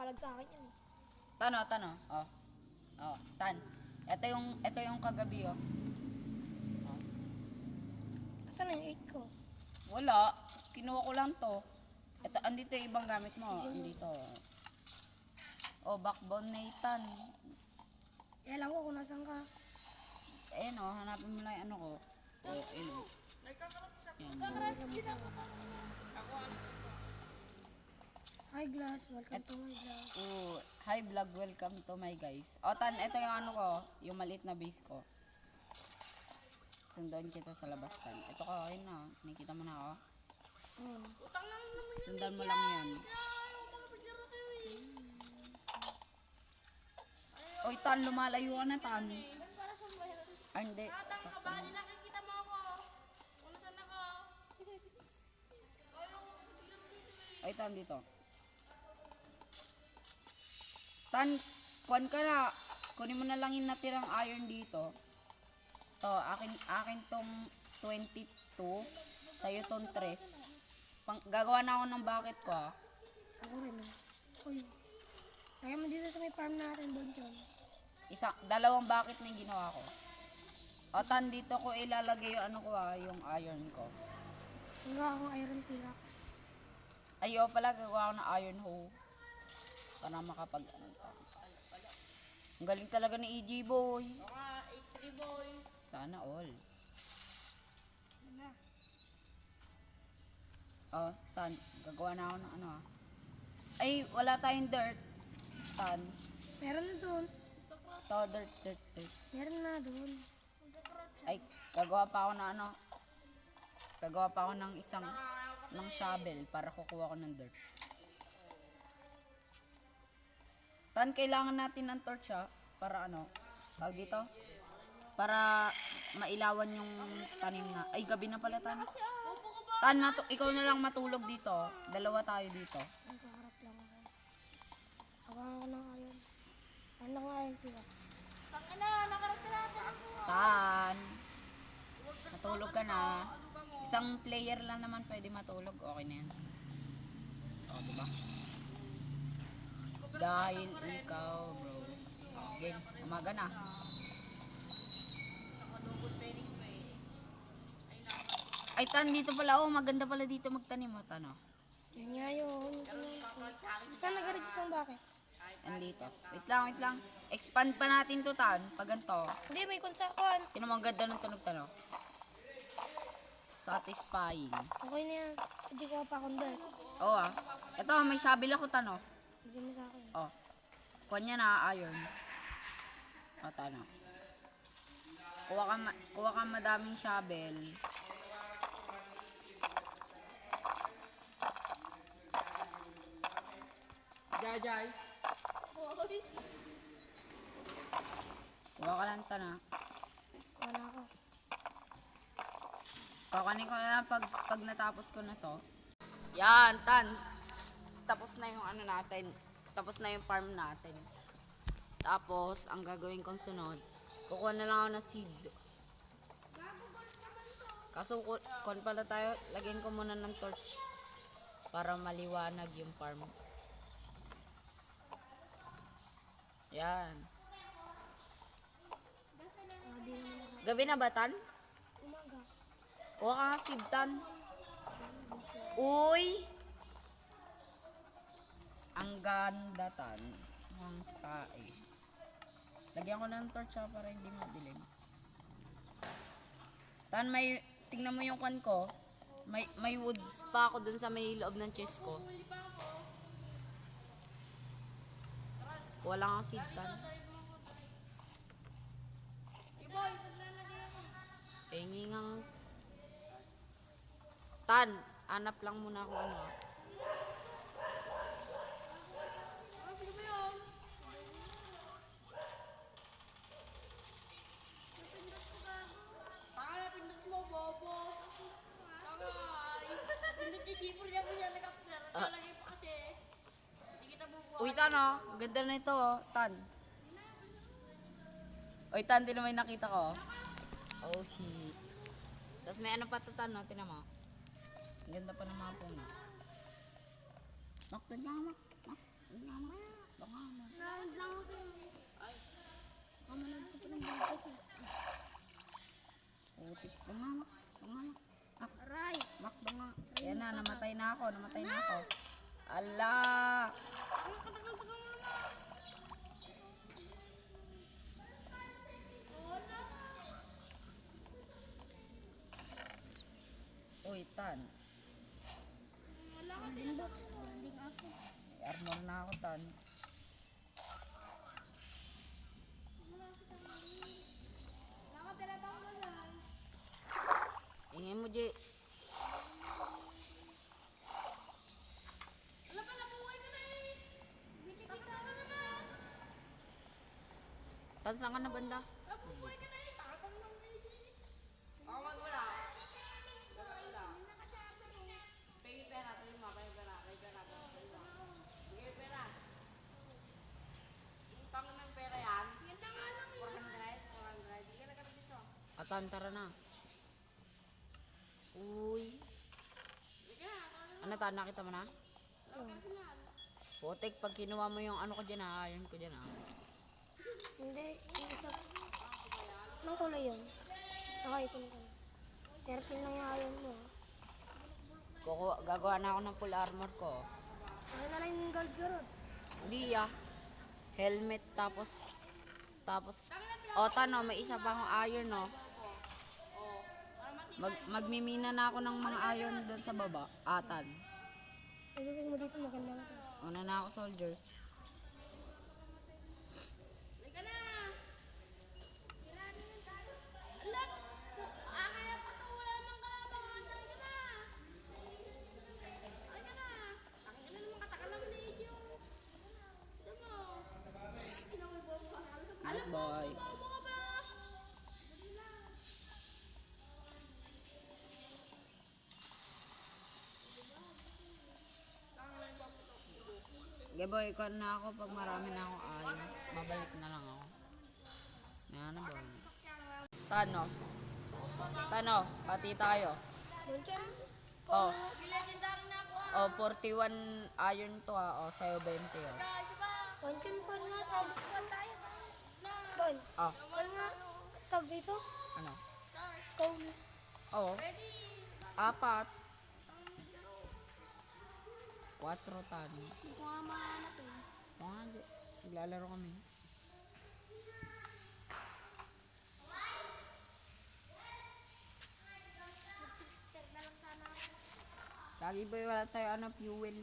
nakalag sa akin yan eh. Tano. Oh. Oh, Tan. Ito yung kagabi, oh. Oh. Asan na yung 8 ko? Wala. Kinuha ko lang to. Ito, andito yung ibang gamit mo. Andito. Oh, backbone Nathan. Eh, alam ko kung nasan ka. Ayan, oh. Hanapin mo lang yung ano ko. Oh, ayun, oh. Yan. Hi Glass, welcome to my vlog. Oh, hi vlog, welcome to my guys. O Tan, ito yung ano ko, yung maliit na base ko. Sundan kita sa labas, Tan. Ito ka, ayun na. Nakikita mo na ako. Sundan mo lang yan. Oy, Tan, lumalayo ka na, Tan. Ah, hindi. Sakto na. Nakikita mo ako. Kung saan ako. Ay, Tan, dito. Tan, kuhan ka na. Kunin mo na lang yung natirang iron dito. To, akin tong 22. Sa'yo tong 3. Gagawa na ako ng bucket ko, ah. Ako rin ah. Uy. Lagyan mo dito sa may farm natin, Bonchon. Dalawang bucket na yung ginawa ko. O, Tan, dito ko ilalagay yung ano ko, ah, yung iron ko. Nagawa akong iron pickaxe. Ayo pala, gagawa ko ng iron hoe. Para makapag ano ka. Ang galing talaga ni EJ boy. Mga 8-3 boy. Sana all. Oh, Tan, gagawa na ako ng ano, ah. Ay, wala tayong dirt. Tan. Meron na doon. To, dirt. Meron na doon. Ay, gagawa pa ako ng ano. Gagawa pa ako ng ng shovel para kukuha ko ng dirt. Tan, kailangan natin ng torch, ah, para ano, tawag dito, para mailawan yung tanim na. Ay, gabi na pala, Tan. Tan, ikaw na lang matulog dito. Dalawa tayo dito. Nagkaharap lang ako. Gawa ako ng iron. Ano ng iron pickaxe? Tangina, nakaratirata ako. Tan, matulog ka na. Isang player lang naman pwede matulog. Okay na yan. O, diba? Dahil ikaw, bro. Game, umaga na. Ay, Tan, dito pala. Oh, maganda pala dito magtanim mo, Tan, oh. Yan nga yun. Basta nag-ready isang bucket. Andito. Wait lang. Expand pa natin to, Tan. Pag ganito. Hindi, may konsakuan. Tinan mo, ang ganda ng tunog, Tan, oh. Satisfying. Okay na yan. Hindi ko pa akong dirt. Oo, ah. Ito, may shovel ako, Tan, oh. Hindi mo sa akin. Oh. Kuha niya na, iron. O, Tan, oh. Kuha ka madaming shovel. Jajay. Kuha ka lang, Tan, ah. Wala ako. Kakanin ko na lang pag natapos ko na to. Yan, Tan. Tapos na yung ano natin. Tapos na yung farm natin. Tapos, ang gagawin kong sunod, kukuha na lang ako ng seed. Kaso, kuhan pala tayo, lagyan ko muna ng torch para maliwanag yung farm. Yan. Gabi na ba, Tan? Umaga. Kuha ka nga seed, Tan. Uy! Ang ganda, Tan. Ang tae. Lagyan ko ng torch, ha, para hindi madilim. Tan, tingnan mo yung kwan ko. May woods pa ako dun sa may loob ng chest ko. Kuha lang ang seed, Tan. Tingingang. Tan, hanap lang muna ako ano. Pindot mo, bobo. Tangay. Pindot yung sipol niya po niya nag-upster. Nalagay pa kasi. Hindi kita bubuhay. Uy, Tan, oh. Ganda na ito, oh. Tan. Uy, Tan, di na may nakita ko. Oh, shit. Tapos may ano pa to, Tan, oh. Tinan mo. Ang ganda pa ng mga puno. Mak, doon ka, Mak. Mak, doon ka, Mak. namatay na ako. Ala! Uy, Tan. Golden boots. Golden ako. May armor na ako, Tan. Ingay mo, Jay. Wala pala, buhay ka na eh. Takot ka naman. Tan, saan ka na banda? Buhay ka na eh. Takot ka naman eh. Wala. Wala. Pay pera. Pay pera. Bigay pera. Utang ng pera yan. Yan na nga lang. 400. Hindi ka nagkaroon dito. Atan, tara na. Uy. Sige na. Ano, Tan, nakita mo na? Nagkaroon na. Putik, pag kinuha mo yung ano ko dyan ha, iron ko dyan ha. Hindi. Yung isa. Anong kulay yun? Nakaitin ko na. 13 lang yung iron mo. Gagawa na ako ng full armor ko. Ano na lang yung gold garod? Hindi ah. Helmet tapos Tano, may isa pa akong iron no. Magmimina na ako ng mga iron doon sa baba. Atan. Pagdating mo dito maganda na tayo. Una na ako soldiers. Halika na! Alam! Kaya pa ito wala namang kalabangan. Halika na! Halika na! Aking ina naman katakal naman ni Edyo. Ito mo. Night boy. Bobo ka ba? Geboy, ikaw na ako pag marami na akong iron. Mabalik na lang ako. Yan na boy. Tano, pati tayo. Luncheon? Oh, May legendary na ako ah. oh 41 iron to ah. Oh, sa'yo 20 oh. Guys, ba? Luncheon pa nga tag. tayo. Na. Bon. Ah, Ano nga? Tag dito? ano? Cone. Oh, Ready? 4. 4 tan. Hindi ko nga mahanap eh. Oo nga, di. Naglalaro kami. Lagi ba wala tayo ano, fuel?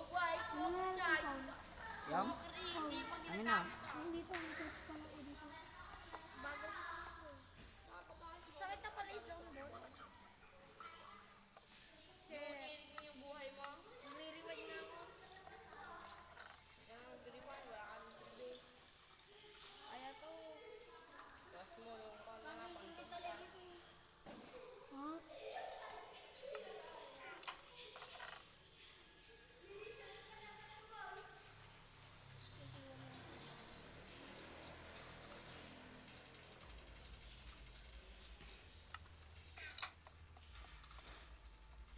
Guys, Ano nga lang ang Yang? hindi pag Ano na? Hindi pa, may touch pa na ako dito. sakit na pala yung zone mo. Shit. Yung buhay mo. Nagre-rewind na ako. Kaya nag-rewind, wala ka ng tubig. Kaya to. Tapos mo yung Gangising kita lang ito. Ha?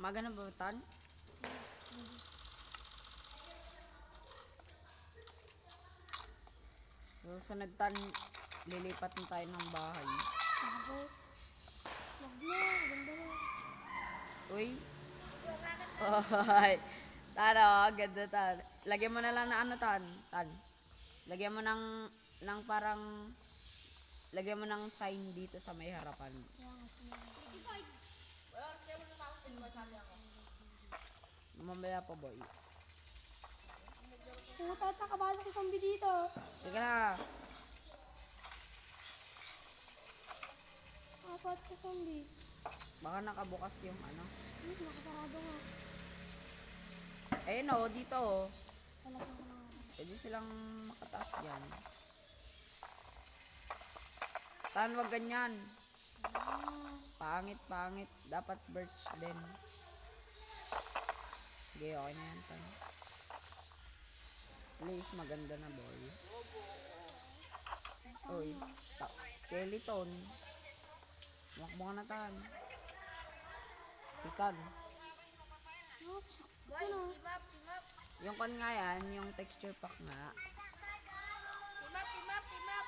Magana ba tan? Susunod tan, lilipat na tayo ng bahay. Bakit? Wag na, ganda na. Uy. Oy. Tano, ganda tan. Lagyan mo na lang na ano tan. Lagyan mo ng parang lagyan mo ng sign dito sa may harapan. Well, kaya mo natapos din ba sabi ako? Mamaya pa boy. Puta, nakabasok yung zombie dito. Teka na. Apat ko zombie. Baka nakabukas yung ano. Nakasarado nga. Ayun o, dito o. Wala pa nga. Pwede silang makataas dyan. Tan, wag ganyan. Pangit. Dapat birch din. Okay, okay na yan, Tan. Please, maganda na, boy. Uy, skeleton. Makbo ka na, Tan. Tan. Oops. Boy, team up. Yung kon nga yan, yung texture pack nga. Team up.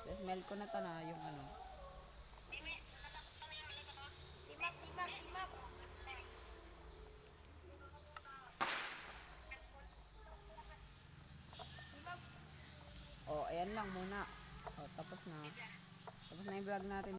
Smell ko na, Tan, yung ano. Team up. yan lang muna. O, tapos na. Tapos na yung vlog natin.